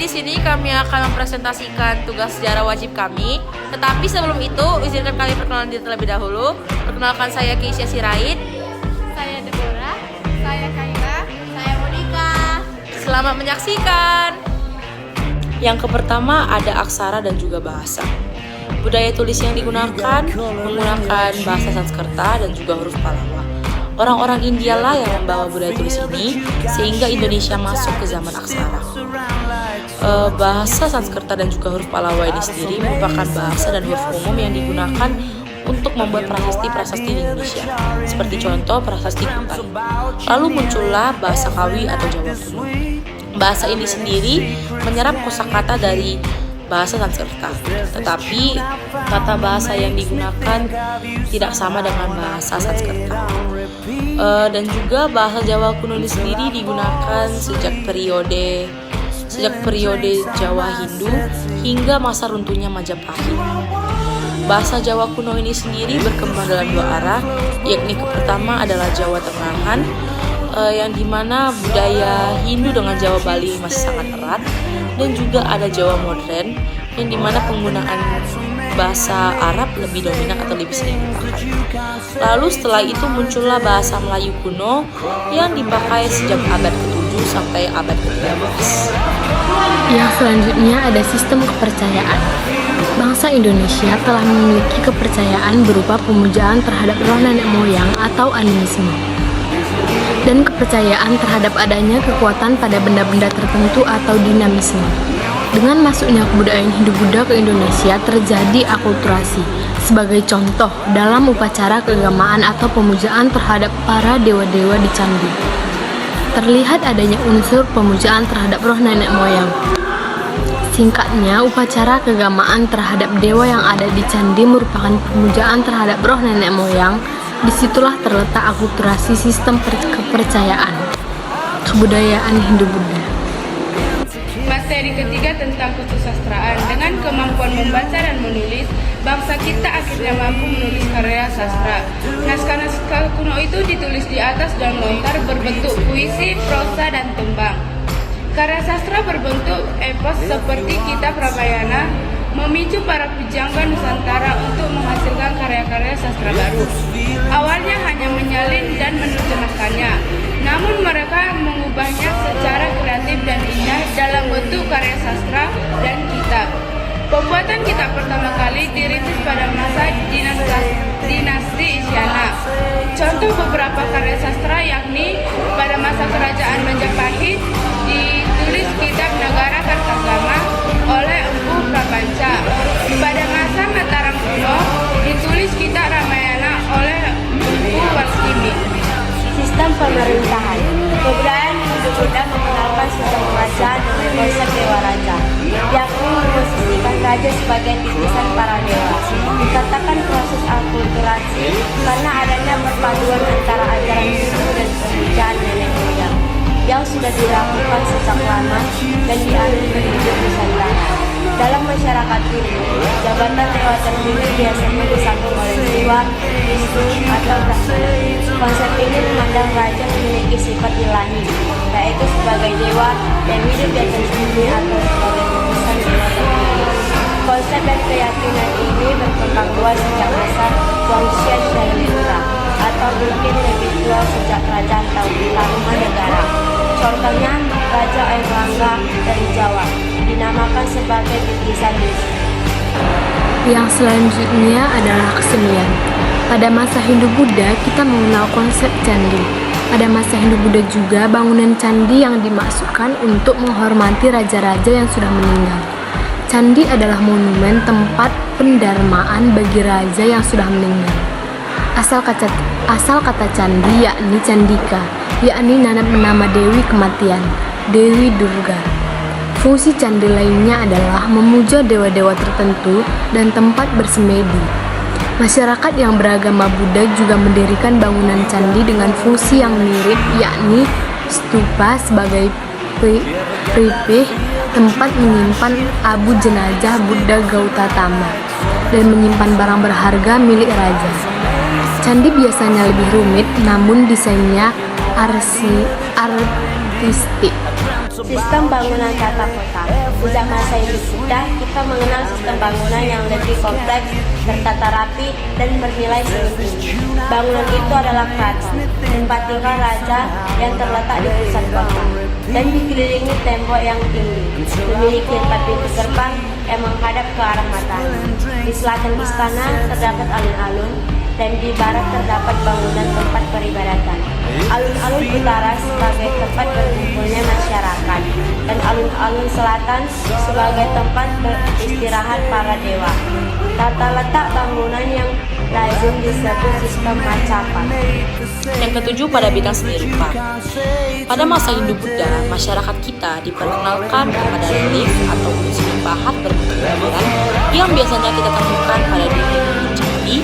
di sini kami akan mempresentasikan tugas sejarah wajib kami. Tetapi sebelum itu, izinkan kami perkenalan diri terlebih dahulu. Perkenalkan, saya Keisha Sirait. Saya Deborah. Saya Kaila. Saya Monica. Selamat menyaksikan. Yang pertama ada aksara dan juga bahasa. Budaya tulis yang digunakan menggunakan bahasa Sanskerta dan juga huruf Pallawa. Orang-orang India lah yang membawa budaya tulis ini sehingga Indonesia masuk ke zaman aksara. Bahasa Sanskerta dan juga huruf Pallawa ini sendiri merupakan bahasa dan huruf umum yang digunakan untuk membuat prasasti-prasasti di Indonesia, seperti contoh prasasti Kutai. Lalu muncullah bahasa Kawi atau Jawa kuno. Bahasa ini sendiri menyerap kosakata dari bahasa Sanskerta, tetapi tata bahasa yang digunakan tidak sama dengan bahasa Sanskerta. Dan juga bahasa Jawa kuno ini sendiri digunakan sejak periode Jawa Hindu hingga masa runtuhnya Majapahit. Bahasa Jawa kuno ini sendiri berkembang dalam dua arah, yakni pertama adalah Jawa Tengahan, yang dimana budaya Hindu dengan Jawa Bali masih sangat erat, dan juga ada Jawa modern yang dimana penggunaan bahasa Arab lebih dominan atau lebih sering dipakai. Lalu setelah itu muncullah bahasa Melayu kuno yang dipakai sejak abad ke-7 sampai abad ke-13. Yang selanjutnya ada sistem kepercayaan. Bangsa Indonesia telah memiliki kepercayaan berupa pemujaan terhadap roh nenek moyang atau animisme, dan kepercayaan terhadap adanya kekuatan pada benda-benda tertentu atau dinamisme. Dengan masuknya kebudayaan Hindu-Buddha ke Indonesia terjadi akulturasi. Sebagai contoh, dalam upacara keagamaan atau pemujaan terhadap para dewa-dewa di candi, terlihat adanya unsur pemujaan terhadap roh nenek moyang. Singkatnya, upacara keagamaan terhadap dewa yang ada di candi merupakan pemujaan terhadap roh nenek moyang. Disitulah terletak akulturasi sistem kepercayaan kebudayaan Hindu-Buddha. Materi ketiga tentang kesusastraan. Dengan kemampuan membaca dan menulis, bangsa kita akhirnya mampu menulis karya sastra. Naskah-naskah kuno itu ditulis di atas daun lontar berbentuk puisi, prosa, dan tembang. Karya sastra berbentuk epos seperti kitab Ramayana memicu para pujangga Nusantara untuk menghasilkan karya-karya sastra baru. Awalnya hanya menyalin dan menerjemahkannya, namun mereka mengubahnya secara kreatif dan indah dalam bentuk karya sastra dan kitab. Pembuatan kitab pertama kali dirintis pada masa dinasti Isyana. Contoh beberapa karya sastra yakni pada masa kerajaan Majapahit ditulis kitab Negara Kartagama oleh Empu Prapanca. Pada masa Mataram kuno ditulis kitab Ramayana oleh Empu Warskini. Sistem pemerintahan. Kebudayaan Hindu-Buddha mengenalkan sistem kerajaan dengan konsep dewa raja, yakni memposisikan raja sebagai titisan para dewa. Dikatakan proses akulturasi karena adanya perpaduan antara ajaran Hindu dan pemujaan nenek moyang yang sudah dilakukan sejak lama dan diambil penduduk Nusantara. Dalam masyarakat Hindu, jabatan dewa tertinggi biasanya disambung oleh Siwa, Wisnu, atau Brahmana. Konsep ini memandang raja memiliki sifat ilahi, yaitu sebagai dewa dan hidup di atas bumi atau sebagai utusan dewa tertinggi. Konsep dan keyakinan ini berkembang luas sejak masa Wangsian Shailendra atau mungkin lebih tua sejak kerajaan Tarumanegara. Contohnya, Raja Airlangga dari Jawa dinamakan sebagai titisan Wisnu. Yang selanjutnya adalah kesenian. Pada masa Hindu-Buddha, kita mengenal konsep candi. Pada masa Hindu-Buddha juga, bangunan candi yang dimaksudkan untuk menghormati raja-raja yang sudah meninggal. Candi adalah monumen tempat pendarmaan bagi raja yang sudah meninggal. Asal kata candi yakni candika, yakni nama Dewi Kematian, Dewi Durga. Fungsi candi lainnya adalah memuja dewa-dewa tertentu dan tempat bersemedi. Masyarakat yang beragama Buddha juga mendirikan bangunan candi dengan fungsi yang mirip, yakni stupa sebagai pripih, tempat menyimpan abu jenazah Buddha Gautama dan menyimpan barang berharga milik raja. Candi biasanya lebih rumit, namun desainnya artistik. Sistem bangunan tata kota. Sejak masa Hindu Buddha, kita mengenal sistem bangunan yang lebih kompleks, tertata rapi, dan bernilai seni tinggi. Bangunan itu adalah keraton, tempat tinggal raja yang terletak di pusat kota, dan dikelilingi tembok yang tinggi. Memiliki 4 pintu gerbang yang menghadap ke arah matahari. Di selatan istana terdapat alun-alun, dan di barat terdapat bangunan tempat peribadatan. Alun-alun utara sebagai tempat berkumpulnya masyarakat, dan alun-alun selatan sebagai tempat beristirahat para dewa. Tata letak bangunan yang lazim disebut sistem Macapat. Yang ketujuh, pada bidang seni rupa. Pada masa Hindu-Buddha, masyarakat kita diperkenalkan kepada relief atau seni pahat berbentuk bulan yang biasanya kita temukan pada dinding candi,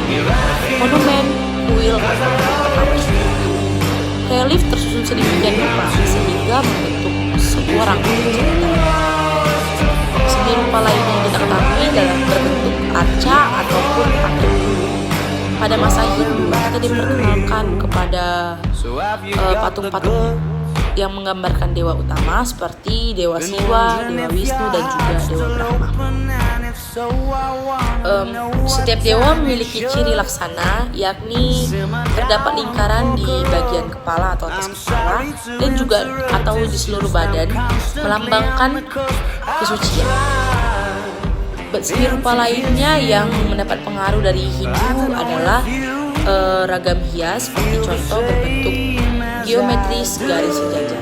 monumen, kuil, atau tempat. Relief tersusun sedemikian rupa sehingga membentuk seorang pencerita. Seni rupa lain yang kita ketahui dalam berbentuk arca ataupun patung. Pada masa Hindu, kita diperkenalkan kepada patung-patung yang menggambarkan dewa utama seperti Dewa Siwa, Dewa Wisnu, dan juga Dewa Brahma. Setiap dewa memiliki ciri laksana, yakni terdapat lingkaran di bagian kepala atau atas kepala, dan juga atau di seluruh badan, melambangkan kesucian. Seni rupa lainnya yang mendapat pengaruh dari Hindu adalah ragam hias, seperti contoh berbentuk geometris garis sejajar.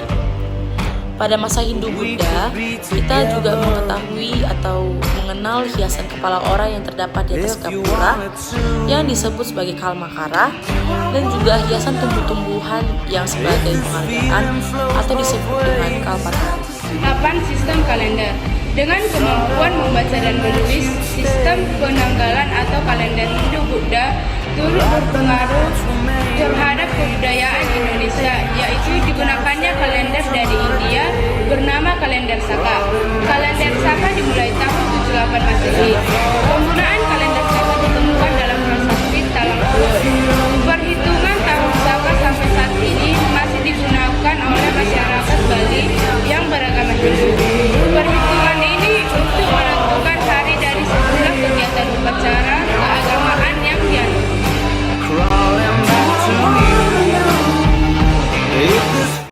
Pada masa Hindu-Buddha, kita juga mengetahui atau mengenal hiasan kepala orang yang terdapat di atas gapura yang disebut sebagai kalmakara, dan juga hiasan tumbuh-tumbuhan yang sebagai penghargaan atau disebut dengan kalpataru. 8. Sistem kalender. Dengan kemampuan membaca dan menulis, sistem penanggalan atau kalender Hindu-Buddha turut berpengaruh terhadap kebudayaan Indonesia, yaitu digunakannya kalender dari India bernama kalender Saka. Kalender